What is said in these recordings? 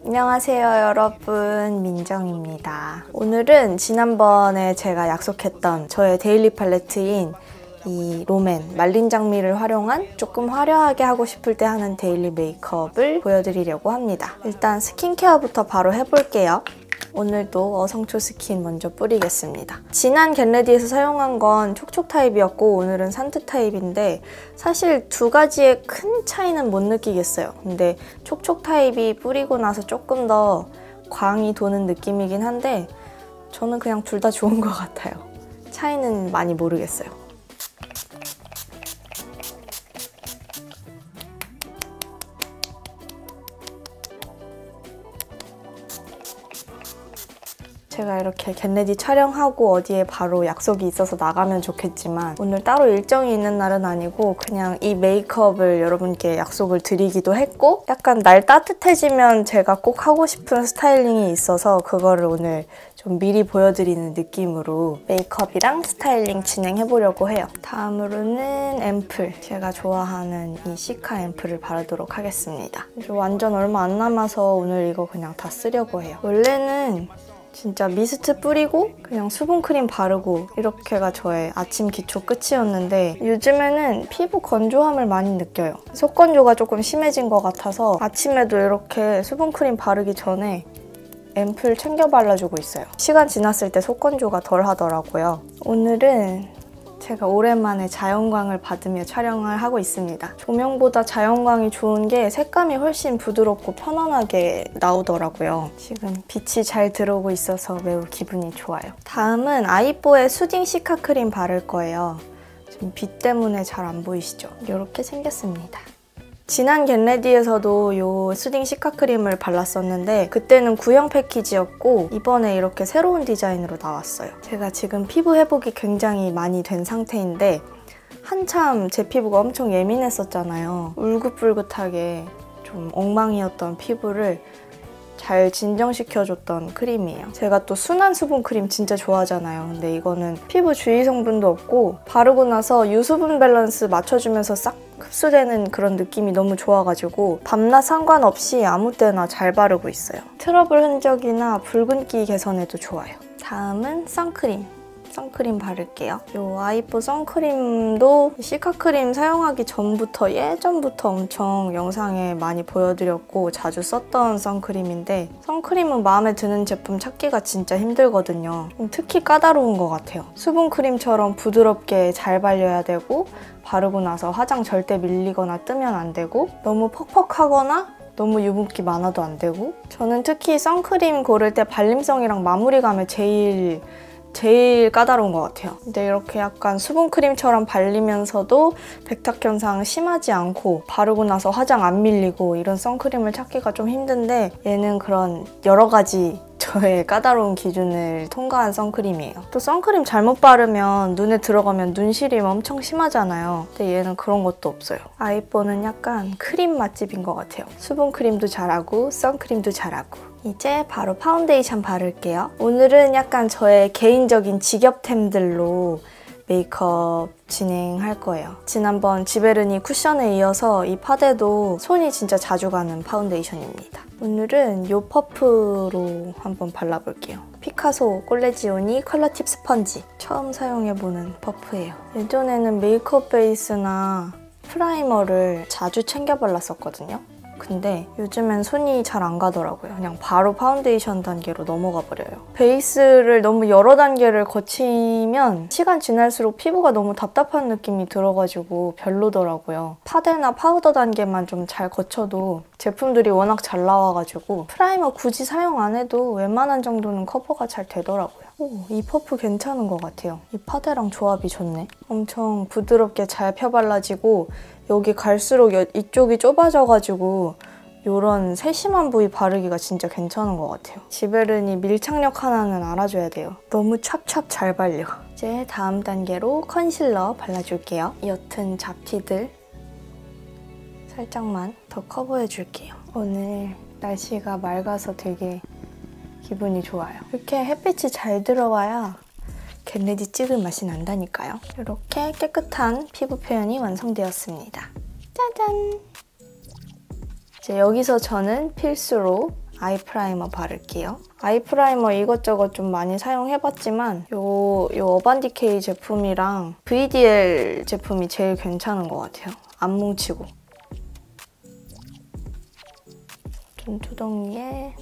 안녕하세요 여러분, 민정입니다. 오늘은 지난번에 제가 약속했던 저의 데일리 팔레트인 이 롬앤 말린 장미를 활용한 조금 화려하게 하고 싶을 때 하는 데일리 메이크업을 보여드리려고 합니다. 일단 스킨케어부터 바로 해볼게요. 오늘도 어성초 스킨 먼저 뿌리겠습니다. 진한 겟레디에서 사용한 건 촉촉 타입이었고 오늘은 산뜻 타입인데 사실 두 가지의 큰 차이는 못 느끼겠어요. 근데 촉촉 타입이 뿌리고 나서 조금 더 광이 도는 느낌이긴 한데 저는 그냥 둘 다 좋은 것 같아요. 차이는 많이 모르겠어요. 제가 이렇게 겟레디 촬영하고 어디에 바로 약속이 있어서 나가면 좋겠지만 오늘 따로 일정이 있는 날은 아니고 그냥 이 메이크업을 여러분께 약속을 드리기도 했고 약간 날 따뜻해지면 제가 꼭 하고 싶은 스타일링이 있어서 그거를 오늘 좀 미리 보여드리는 느낌으로 메이크업이랑 스타일링 진행해보려고 해요. 다음으로는 앰플, 제가 좋아하는 이 시카 앰플을 바르도록 하겠습니다. 완전 얼마 안 남아서 오늘 이거 그냥 다 쓰려고 해요. 원래는 진짜 미스트 뿌리고 그냥 수분크림 바르고 이렇게가 저의 아침 기초 끝이었는데 요즘에는 피부 건조함을 많이 느껴요. 속건조가 조금 심해진 것 같아서 아침에도 이렇게 수분크림 바르기 전에 앰플 챙겨 발라주고 있어요. 시간 지났을 때 속건조가 덜 하더라고요. 오늘은 제가 오랜만에 자연광을 받으며 촬영을 하고 있습니다. 조명보다 자연광이 좋은 게 색감이 훨씬 부드럽고 편안하게 나오더라고요. 지금 빛이 잘 들어오고 있어서 매우 기분이 좋아요. 다음은 아이뽀의 수딩 시카 크림 바를 거예요. 지금 빛 때문에 잘 안 보이시죠? 이렇게 생겼습니다. 진한 겟레디에서도 이 수딩 시카 크림을 발랐었는데 그때는 구형 패키지였고 이번에 이렇게 새로운 디자인으로 나왔어요. 제가 지금 피부 회복이 굉장히 많이 된 상태인데 한참 제 피부가 엄청 예민했었잖아요. 울긋불긋하게 좀 엉망이었던 피부를 잘 진정시켜줬던 크림이에요. 제가 또 순한 수분 크림 진짜 좋아하잖아요. 근데 이거는 피부 주위 성분도 없고 바르고 나서 유수분 밸런스 맞춰주면서 싹 흡수되는 그런 느낌이 너무 좋아가지고 밤낮 상관없이 아무 때나 잘 바르고 있어요. 트러블 흔적이나 붉은기 개선에도 좋아요. 다음은 선크림. 선크림 바를게요. 이 아이뽀 선크림도 시카크림 사용하기 전부터 예전부터 엄청 영상에 많이 보여드렸고 자주 썼던 선크림인데 선크림은 마음에 드는 제품 찾기가 진짜 힘들거든요. 특히 까다로운 것 같아요. 수분크림처럼 부드럽게 잘 발려야 되고 바르고 나서 화장 절대 밀리거나 뜨면 안 되고 너무 퍽퍽하거나 너무 유분기 많아도 안 되고 저는 특히 선크림 고를 때 발림성이랑 마무리감에 제일 까다로운 것 같아요. 근데 이렇게 약간 수분크림처럼 발리면서도 백탁 현상 심하지 않고 바르고 나서 화장 안 밀리고 이런 선크림을 찾기가 좀 힘든데 얘는 그런 여러 가지 저의 까다로운 기준을 통과한 선크림이에요. 또 선크림 잘못 바르면 눈에 들어가면 눈시림 엄청 심하잖아요. 근데 얘는 그런 것도 없어요. 아이뽀는 약간 크림 맛집인 것 같아요. 수분크림도 잘하고 선크림도 잘하고. 이제 바로 파운데이션 바를게요. 오늘은 약간 저의 개인적인 직업템들로 메이크업 진행할 거예요. 지난번 지베르니 쿠션에 이어서 이 파데도 손이 진짜 자주 가는 파운데이션입니다. 오늘은 이 퍼프로 한번 발라볼게요. 피카소 콜레지오니 컬러팁 스펀지. 처음 사용해보는 퍼프예요. 예전에는 메이크업 베이스나 프라이머를 자주 챙겨 발랐었거든요. 근데 요즘엔 손이 잘 안 가더라고요. 그냥 바로 파운데이션 단계로 넘어가 버려요. 베이스를 너무 여러 단계를 거치면 시간 지날수록 피부가 너무 답답한 느낌이 들어가지고 별로더라고요. 파데나 파우더 단계만 좀 잘 거쳐도 제품들이 워낙 잘 나와가지고 프라이머 굳이 사용 안 해도 웬만한 정도는 커버가 잘 되더라고요. 오, 이 퍼프 괜찮은 것 같아요. 이 파데랑 조합이 좋네. 엄청 부드럽게 잘 펴발라지고 여기 갈수록 이쪽이 좁아져가지고 이런 세심한 부위 바르기가 진짜 괜찮은 것 같아요. 지베르니 밀착력 하나는 알아줘야 돼요. 너무 찹찹 잘 발려. 이제 다음 단계로 컨실러 발라줄게요. 옅은 잡티들 살짝만 더 커버해줄게요. 오늘 날씨가 맑아서 되게 기분이 좋아요. 이렇게 햇빛이 잘 들어와야 겟레디 찍을 맛이 난다니까요. 이렇게 깨끗한 피부 표현이 완성되었습니다. 짜잔! 이제 여기서 저는 필수로 아이 프라이머 바를게요. 아이 프라이머 이것저것 좀 많이 사용해봤지만 요 어반디케이 제품이랑 VDL 제품이 제일 괜찮은 것 같아요. 안 뭉치고. 눈두덩이에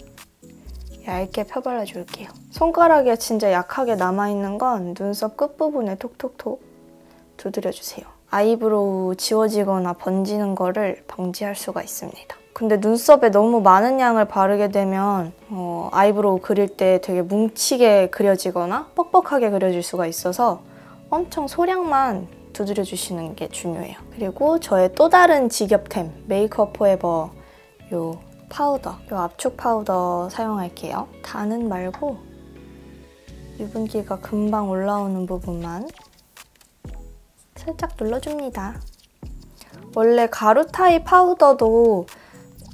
얇게 펴발라줄게요. 손가락에 진짜 약하게 남아있는 건 눈썹 끝부분에 톡톡톡 두드려주세요. 아이브로우 지워지거나 번지는 거를 방지할 수가 있습니다. 근데 눈썹에 너무 많은 양을 바르게 되면 아이브로우 그릴 때 되게 뭉치게 그려지거나 뻑뻑하게 그려질 수가 있어서 엄청 소량만 두드려주시는 게 중요해요. 그리고 저의 또 다른 직업템 메이크업 포에버 요 파우더, 이 압축 파우더 사용할게요. 다는 말고 유분기가 금방 올라오는 부분만 살짝 눌러줍니다. 원래 가루 타입 파우더도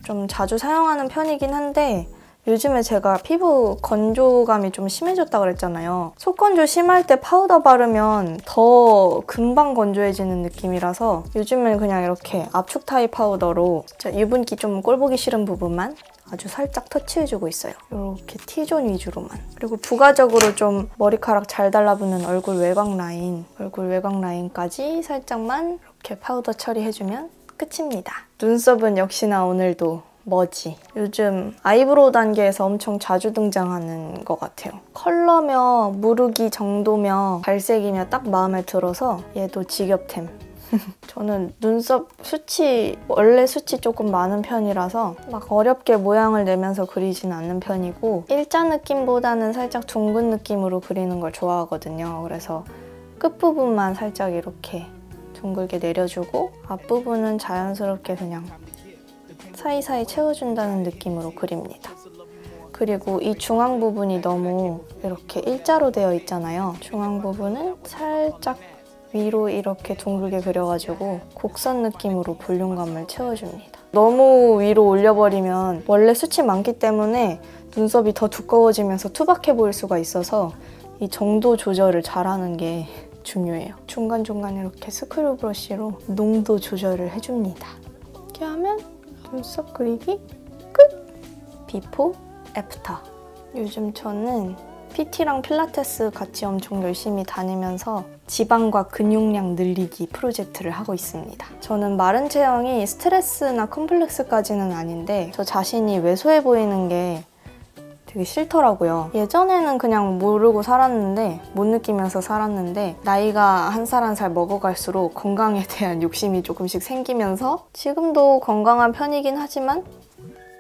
좀 자주 사용하는 편이긴 한데 요즘에 제가 피부 건조감이 좀 심해졌다 그랬잖아요. 속건조 심할 때 파우더 바르면 더 금방 건조해지는 느낌이라서 요즘엔 그냥 이렇게 압축 타입 파우더로 유분기 좀 꼴보기 싫은 부분만 아주 살짝 터치해주고 있어요. 이렇게 T존 위주로만. 그리고 부가적으로 좀 머리카락 잘 달라붙는 얼굴 외곽 라인까지 살짝만 이렇게 파우더 처리해주면 끝입니다. 눈썹은 역시나 오늘도 머지. 요즘 아이브로우 단계에서 엄청 자주 등장하는 것 같아요. 컬러며 무르기 정도며 발색이며 딱 마음에 들어서 얘도 직업템. 저는 눈썹 원래 수치 조금 많은 편이라서 막 어렵게 모양을 내면서 그리진 않는 편이고 일자 느낌보다는 살짝 둥근 느낌으로 그리는 걸 좋아하거든요. 그래서 끝부분만 살짝 이렇게 둥글게 내려주고 앞부분은 자연스럽게 그냥 사이사이 채워준다는 느낌으로 그립니다. 그리고 이 중앙 부분이 너무 이렇게 일자로 되어 있잖아요. 중앙 부분은 살짝 위로 이렇게 둥글게 그려가지고 곡선 느낌으로 볼륨감을 채워줍니다. 너무 위로 올려버리면 원래 수치 많기 때문에 눈썹이 더 두꺼워지면서 투박해 보일 수가 있어서 이 정도 조절을 잘하는 게 중요해요. 중간중간 이렇게 스크류 브러쉬로 농도 조절을 해줍니다. 이렇게 하면 눈썹 그리기 끝! 비포, 애프터. 요즘 저는 PT랑 필라테스 같이 엄청 열심히 다니면서 지방과 근육량 늘리기 프로젝트를 하고 있습니다. 저는 마른 체형이 스트레스나 컴플렉스까지는 아닌데 저 자신이 왜소해 보이는 게 되게 싫더라고요. 예전에는 그냥 모르고 살았는데 못 느끼면서 살았는데 나이가 한 살 한 살 먹어갈수록 건강에 대한 욕심이 조금씩 생기면서 지금도 건강한 편이긴 하지만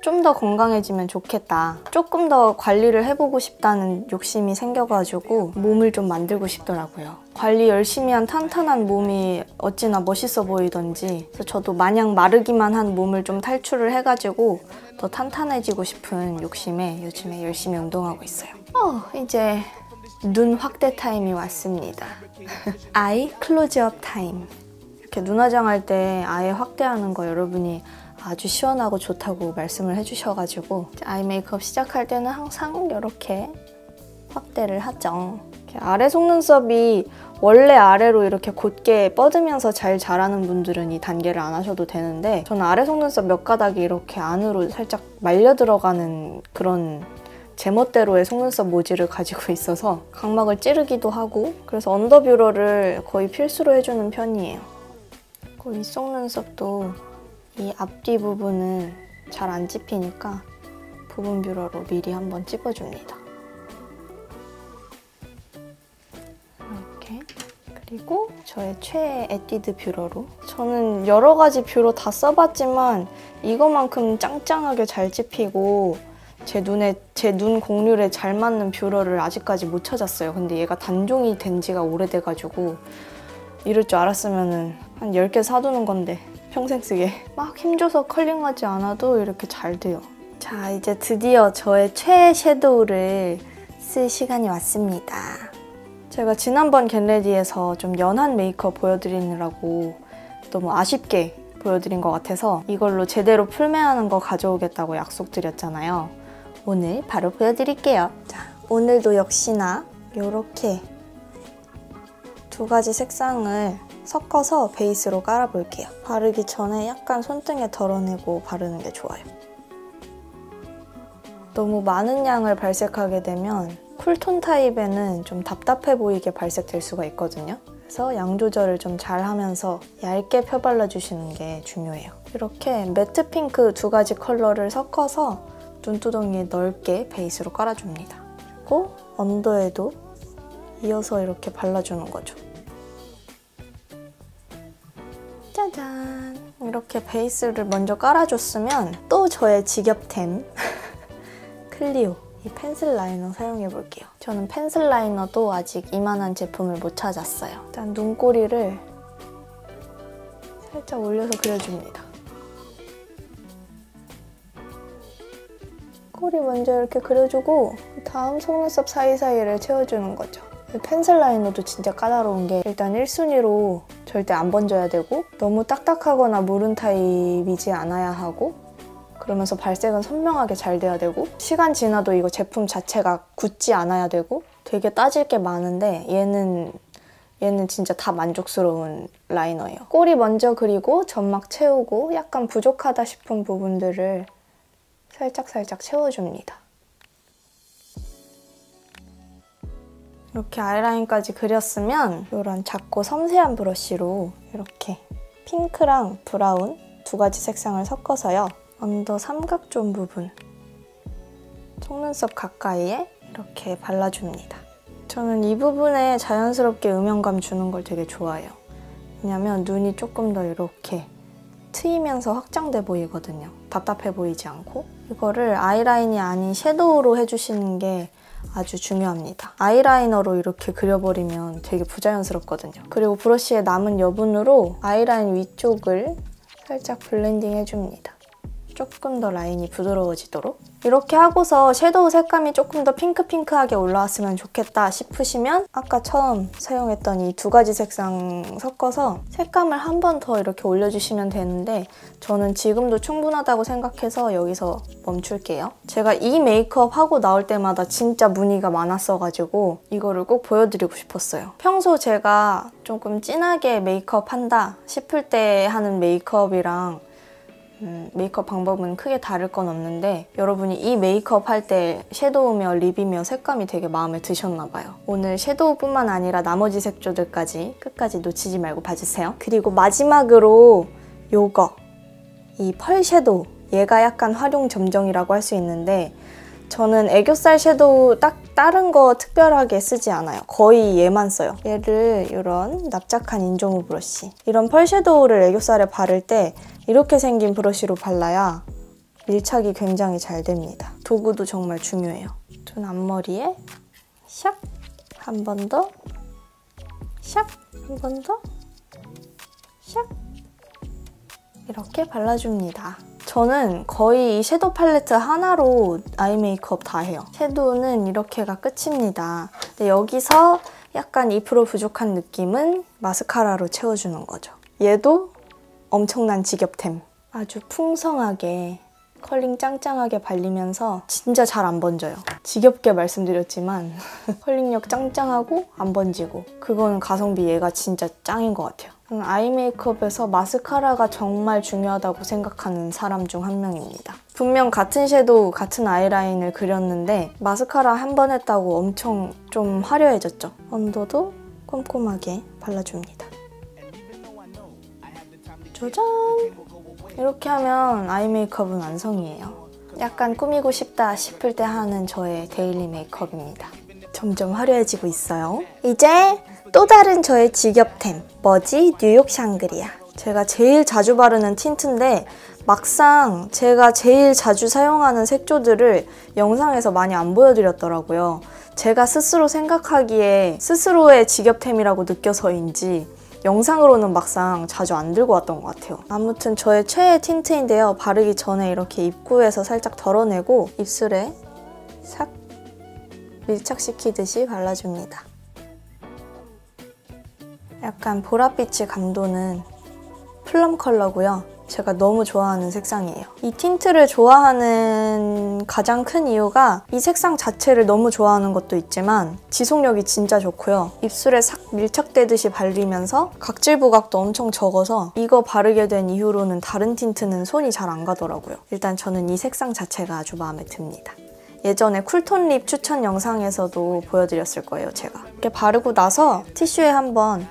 좀 더 건강해지면 좋겠다. 조금 더 관리를 해보고 싶다는 욕심이 생겨가지고 몸을 좀 만들고 싶더라고요. 관리 열심히 한 탄탄한 몸이 어찌나 멋있어 보이던지 그래서 저도 마냥 마르기만 한 몸을 좀 탈출을 해가지고 더 탄탄해지고 싶은 욕심에 요즘에 열심히 운동하고 있어요. 이제 눈 확대 타임이 왔습니다. 아이 클로즈업 타임. 이렇게 눈 화장할 때 아예 확대하는 거 여러분이 아주 시원하고 좋다고 말씀을 해주셔가지고 아이 메이크업 시작할 때는 항상 이렇게 확대를 하죠. 이렇게 아래 속눈썹이 원래 아래로 이렇게 곧게 뻗으면서 잘 자라는 분들은 이 단계를 안 하셔도 되는데 저는 아래 속눈썹 몇 가닥이 이렇게 안으로 살짝 말려 들어가는 그런 제멋대로의 속눈썹 모질을 가지고 있어서 각막을 찌르기도 하고 그래서 언더뷰러를 거의 필수로 해주는 편이에요. 그리고 이 속눈썹도 이 앞뒤 부분은 잘 안 찝히니까 부분 뷰러로 미리 한번 찝어줍니다. 이렇게. 그리고 저의 최애 에뛰드 뷰러로 저는 여러 가지 뷰러 다 써봤지만 이거만큼 짱짱하게 잘 찝히고 제 눈 곡률에 잘 맞는 뷰러를 아직까지 못 찾았어요. 근데 얘가 단종이 된 지가 오래돼가지고 이럴 줄 알았으면 한 10개 사두는 건데 평생 쓰게. 막 힘줘서 컬링하지 않아도 이렇게 잘 돼요. 자, 이제 드디어 저의 최애 섀도우를 쓸 시간이 왔습니다. 제가 지난번 겟레디에서 좀 연한 메이크업 보여드리느라고 너무 아쉽게 보여드린 것 같아서 이걸로 제대로 풀메하는 거 가져오겠다고 약속드렸잖아요. 오늘 바로 보여드릴게요. 자, 오늘도 역시나 이렇게 두 가지 색상을 섞어서 베이스로 깔아볼게요. 바르기 전에 약간 손등에 덜어내고 바르는 게 좋아요. 너무 많은 양을 발색하게 되면 쿨톤 타입에는 좀 답답해 보이게 발색될 수가 있거든요. 그래서 양 조절을 좀 잘 하면서 얇게 펴발라주시는 게 중요해요. 이렇게 매트 핑크 두 가지 컬러를 섞어서 눈두덩이에 넓게 베이스로 깔아줍니다. 그리고 언더에도 이어서 이렇게 발라주는 거죠. 짜잔! 이렇게 베이스를 먼저 깔아줬으면 또 저의 직업템 클리오 이 펜슬 라이너 사용해볼게요. 저는 펜슬 라이너도 아직 이만한 제품을 못 찾았어요. 일단 눈꼬리를 살짝 올려서 그려줍니다. 꼬리 먼저 이렇게 그려주고 다음 속눈썹 사이사이를 채워주는 거죠. 펜슬 라이너도 진짜 까다로운 게 일단 1순위로 절대 안 번져야 되고 너무 딱딱하거나 무른 타입이지 않아야 하고 그러면서 발색은 선명하게 잘 돼야 되고 시간 지나도 이거 제품 자체가 굳지 않아야 되고 되게 따질 게 많은데 얘는 진짜 다 만족스러운 라이너예요. 꼬리 먼저 그리고 점막 채우고 약간 부족하다 싶은 부분들을 살짝살짝 채워줍니다. 이렇게 아이라인까지 그렸으면 이런 작고 섬세한 브러쉬로 이렇게 핑크랑 브라운 두 가지 색상을 섞어서요. 언더 삼각존 부분, 속눈썹 가까이에 이렇게 발라줍니다. 저는 이 부분에 자연스럽게 음영감 주는 걸 되게 좋아해요. 왜냐면 눈이 조금 더 이렇게 트이면서 확장돼 보이거든요. 답답해 보이지 않고. 이거를 아이라인이 아닌 섀도우로 해주시는 게 아주 중요합니다. 아이라이너로 이렇게 그려버리면 되게 부자연스럽거든요. 그리고 브러쉬의 남은 여분으로 아이라인 위쪽을 살짝 블렌딩 해줍니다. 조금 더 라인이 부드러워지도록. 이렇게 하고서 섀도우 색감이 조금 더 핑크핑크하게 올라왔으면 좋겠다 싶으시면 아까 처음 사용했던 이 두 가지 색상 섞어서 색감을 한 번 더 이렇게 올려주시면 되는데 저는 지금도 충분하다고 생각해서 여기서 멈출게요. 제가 이 메이크업 하고 나올 때마다 진짜 문의가 많았어가지고 이거를 꼭 보여드리고 싶었어요. 평소 제가 조금 진하게 메이크업 한다 싶을 때 하는 메이크업이랑 메이크업 방법은 크게 다를 건 없는데 여러분이 이 메이크업 할 때 섀도우며 립이며 색감이 되게 마음에 드셨나 봐요. 오늘 섀도우뿐만 아니라 나머지 색조들까지 끝까지 놓치지 말고 봐주세요. 그리고 마지막으로 요거 이 펄 섀도우 얘가 약간 활용 점정이라고 할 수 있는데 저는 애교살 섀도우 딱 다른 거 특별하게 쓰지 않아요. 거의 얘만 써요. 얘를 이런 납작한 인조무 브러쉬 이런 펄 섀도우를 애교살에 바를 때 이렇게 생긴 브러쉬로 발라야 밀착이 굉장히 잘 됩니다. 도구도 정말 중요해요. 눈 앞머리에 샥! 한 번 더 샥! 한 번 더 샥! 이렇게 발라줍니다. 저는 거의 이 섀도우 팔레트 하나로 아이 메이크업 다 해요. 섀도우는 이렇게가 끝입니다. 근데 여기서 약간 2% 부족한 느낌은 마스카라로 채워주는 거죠. 얘도 엄청난 직업템. 아주 풍성하게 컬링 짱짱하게 발리면서 진짜 잘 안 번져요. 지겹게 말씀드렸지만 컬링력 짱짱하고 안 번지고 그거는 가성비 얘가 진짜 짱인 것 같아요. 저는 아이 메이크업에서 마스카라가 정말 중요하다고 생각하는 사람 중 한 명입니다. 분명 같은 섀도우, 같은 아이라인을 그렸는데 마스카라 한 번 했다고 엄청 좀 화려해졌죠. 언더도 꼼꼼하게 발라줍니다. 짜잔! 이렇게 하면 아이 메이크업은 완성이에요. 약간 꾸미고 싶다 싶을 때 하는 저의 데일리 메이크업입니다. 점점 화려해지고 있어요. 이제 또 다른 저의 직업템, 뭐지? 뉴욕 샹그리아. 제가 제일 자주 바르는 틴트인데 막상 제가 제일 자주 사용하는 색조들을 영상에서 많이 안 보여드렸더라고요. 제가 스스로 생각하기에 스스로의 직업템이라고 느껴서인지 영상으로는 막상 자주 안 들고 왔던 것 같아요. 아무튼 저의 최애 틴트인데요. 바르기 전에 이렇게 입구에서 살짝 덜어내고 입술에 싹 밀착시키듯이 발라줍니다. 약간 보랏빛이 감도는 플럼 컬러고요. 제가 너무 좋아하는 색상이에요. 이 틴트를 좋아하는 가장 큰 이유가 이 색상 자체를 너무 좋아하는 것도 있지만 지속력이 진짜 좋고요. 입술에 싹 밀착되듯이 발리면서 각질 부각도 엄청 적어서 이거 바르게 된 이후로는 다른 틴트는 손이 잘 안 가더라고요. 일단 저는 이 색상 자체가 아주 마음에 듭니다. 예전에 쿨톤 립 추천 영상에서도 보여드렸을 거예요, 제가. 이렇게 바르고 나서 티슈에 한번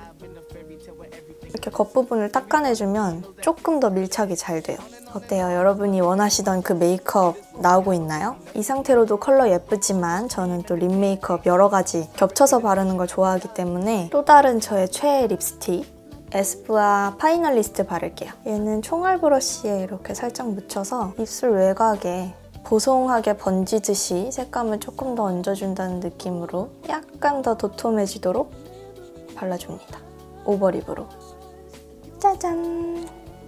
이렇게 겉부분을 닦아내주면 조금 더 밀착이 잘 돼요. 어때요? 여러분이 원하시던 그 메이크업 나오고 있나요? 이 상태로도 컬러 예쁘지만 저는 또 립 메이크업 여러 가지 겹쳐서 바르는 걸 좋아하기 때문에 또 다른 저의 최애 립스틱 에스쁘아 파이널리스트 바를게요. 얘는 총알 브러쉬에 이렇게 살짝 묻혀서 입술 외곽에 보송하게 번지듯이 색감을 조금 더 얹어준다는 느낌으로 약간 더 도톰해지도록 발라줍니다. 오버립으로. 짜잔!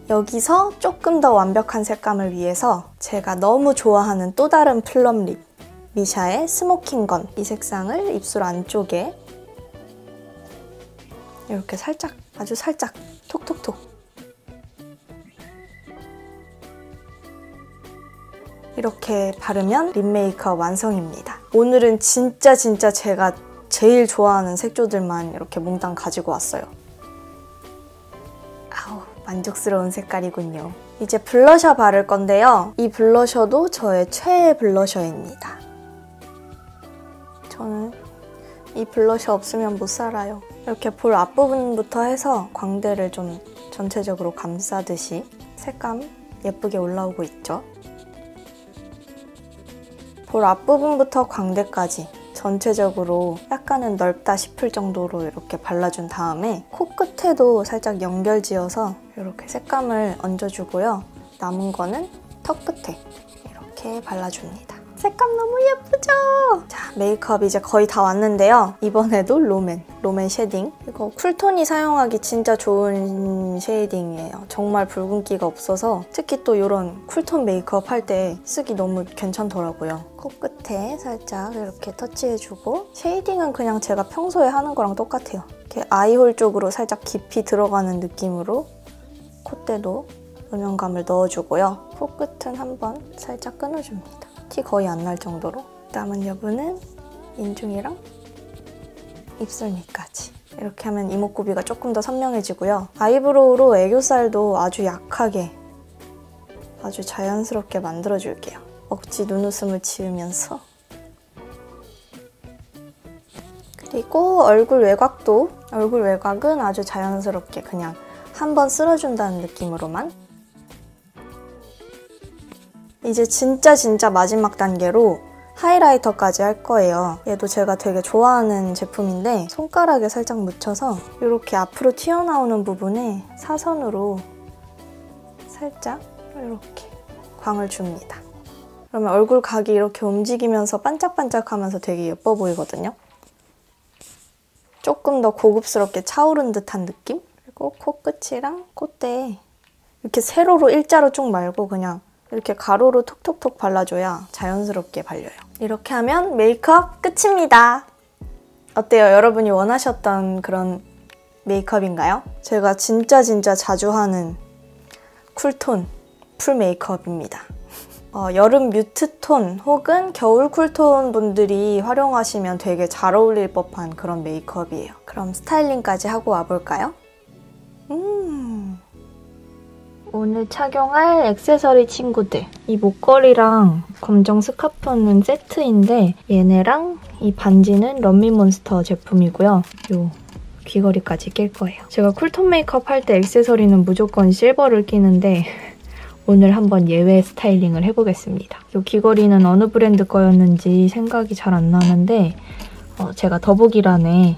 여기서 조금 더 완벽한 색감을 위해서 제가 너무 좋아하는 또 다른 플럼 립 미샤의 스모킹건 이 색상을 입술 안쪽에 이렇게 살짝, 아주 살짝 톡톡톡 이렇게 바르면 립 메이크업 완성입니다. 오늘은 진짜 제가 제일 좋아하는 색조들만 이렇게 몽땅 가지고 왔어요. 아우, 만족스러운 색깔이군요. 이제 블러셔 바를 건데요. 이 블러셔도 저의 최애 블러셔입니다. 저는 이 블러셔 없으면 못 살아요. 이렇게 볼 앞부분부터 해서 광대를 좀 전체적으로 감싸듯이 색감 예쁘게 올라오고 있죠. 볼 앞부분부터 광대까지 전체적으로 약간은 넓다 싶을 정도로 이렇게 발라준 다음에 코끝에도 살짝 연결지어서 이렇게 색감을 얹어주고요. 남은 거는 턱 끝에 이렇게 발라줍니다. 색감 너무 예쁘죠? 자, 메이크업 이제 거의 다 왔는데요. 이번에도 롬앤 쉐딩. 이거 쿨톤이 사용하기 진짜 좋은 쉐이딩이에요. 정말 붉은기가 없어서 특히 또 이런 쿨톤 메이크업 할 때 쓰기 너무 괜찮더라고요. 코끝에 살짝 이렇게 터치해주고 쉐이딩은 그냥 제가 평소에 하는 거랑 똑같아요. 이렇게 아이홀 쪽으로 살짝 깊이 들어가는 느낌으로 콧대도 음영감을 넣어주고요. 코끝은 한번 살짝 끊어줍니다. 티 거의 안 날 정도로. 남은 여부는 인중이랑 입술 밑까지. 이렇게 하면 이목구비가 조금 더 선명해지고요. 아이브로우로 애교살도 아주 약하게 아주 자연스럽게 만들어줄게요. 억지 눈웃음을 지으면서. 그리고 얼굴 외곽은 아주 자연스럽게 그냥 한번 쓸어준다는 느낌으로만. 이제 진짜 마지막 단계로 하이라이터까지 할 거예요. 얘도 제가 되게 좋아하는 제품인데 손가락에 살짝 묻혀서 이렇게 앞으로 튀어나오는 부분에 사선으로 살짝 이렇게 광을 줍니다. 그러면 얼굴 각이 이렇게 움직이면서 반짝반짝하면서 되게 예뻐 보이거든요. 조금 더 고급스럽게 차오른 듯한 느낌? 그리고 코끝이랑 콧대에 이렇게 세로로 일자로 쭉 말고 그냥 이렇게 가로로 톡톡톡 발라줘야 자연스럽게 발려요. 이렇게 하면 메이크업 끝입니다. 어때요? 여러분이 원하셨던 그런 메이크업인가요? 제가 진짜 자주 하는 쿨톤 풀 메이크업입니다. 여름 뮤트톤 혹은 겨울 쿨톤 분들이 활용하시면 되게 잘 어울릴 법한 그런 메이크업이에요. 그럼 스타일링까지 하고 와볼까요? 오늘 착용할 액세서리 친구들. 이 목걸이랑 검정 스카프는 세트인데 얘네랑 이 반지는 런미몬스터 제품이고요. 요 귀걸이까지 낄 거예요. 제가 쿨톤 메이크업 할 때 액세서리는 무조건 실버를 끼는데 오늘 한번 예외 스타일링을 해보겠습니다. 이 귀걸이는 어느 브랜드 거였는지 생각이 잘 안 나는데 제가 더보기란에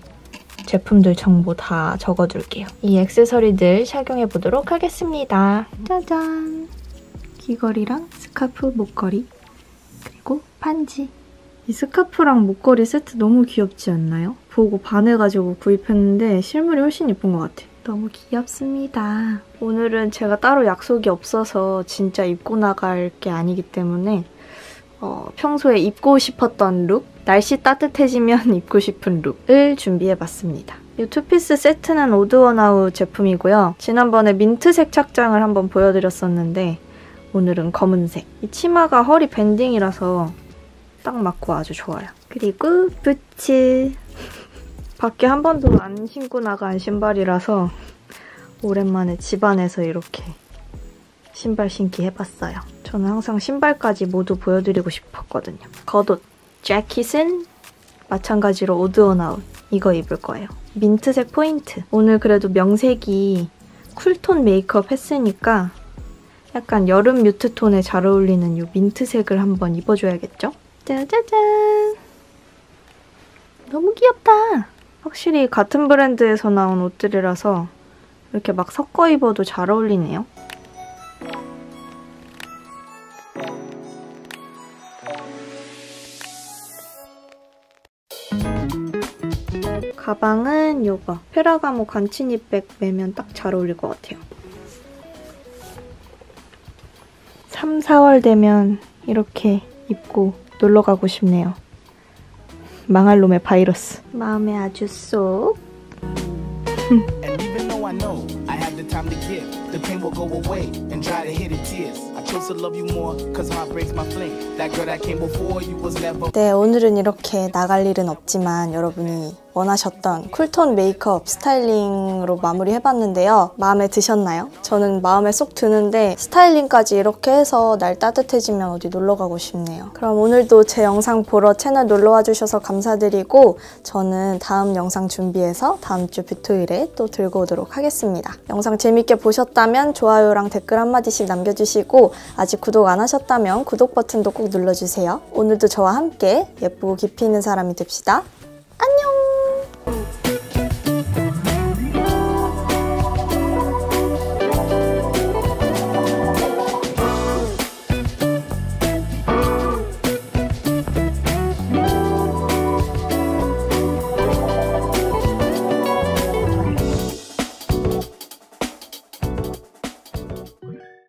제품들 정보 다 적어둘게요. 이 액세서리들 착용해보도록 하겠습니다. 짜잔! 귀걸이랑 스카프, 목걸이, 그리고 반지. 이 스카프랑 목걸이 세트 너무 귀엽지 않나요? 보고 반해가지고 구입했는데 실물이 훨씬 예쁜 것 같아. 너무 귀엽습니다. 오늘은 제가 따로 약속이 없어서 진짜 입고 나갈 게 아니기 때문에 평소에 입고 싶었던 룩, 날씨 따뜻해지면 입고 싶은 룩을 준비해봤습니다. 이 투피스 세트는 오드워나우 제품이고요. 지난번에 민트색 착장을 한번 보여드렸었는데 오늘은 검은색. 이 치마가 허리 밴딩이라서 딱 맞고 아주 좋아요. 그리고 부츠. 밖에 한 번도 안 신고 나간 신발이라서 오랜만에 집안에서 이렇게 신발 신기 해봤어요. 저는 항상 신발까지 모두 보여드리고 싶었거든요. 겉옷, 재킷은 마찬가지로 오드워나우 이거 입을 거예요. 민트색 포인트. 오늘 그래도 명색이 쿨톤 메이크업 했으니까 약간 여름 뮤트톤에 잘 어울리는 이 민트색을 한번 입어줘야겠죠? 짜자잔! 너무 귀엽다! 확실히 같은 브랜드에서 나온 옷들이라서 이렇게 막 섞어 입어도 잘 어울리네요. 가방은 이거 페라가모 간치니백 매면 딱 잘 어울릴 것 같아요. 3, 4월 되면 이렇게 입고 놀러 가고 싶네요. 망할 놈의 바이러스. 마음에 아주 쏙. And even though I know I have the time to give, the pain will go away and dry the hidden tears. I chose to love you more, cause heart breaks my flame. That girl that came before you was never. 네, 오늘은 이렇게 나갈 일은 없지만 여러분이 원하셨던 쿨톤 메이크업 스타일링으로 마무리해봤는데요. 마음에 드셨나요? 저는 마음에 쏙 드는데 스타일링까지 이렇게 해서 날 따뜻해지면 어디 놀러가고 싶네요. 그럼 오늘도 제 영상 보러 채널 놀러와 주셔서 감사드리고 저는 다음 영상 준비해서 다음 주 뷰토일에 또 들고 오도록 하겠습니다. 영상 재밌게 보셨다면 좋아요랑 댓글 한마디씩 남겨주시고 아직 구독 안 하셨다면 구독 버튼도 꼭 눌러주세요. 오늘도 저와 함께 예쁘고 깊이 있는 사람이 됩시다.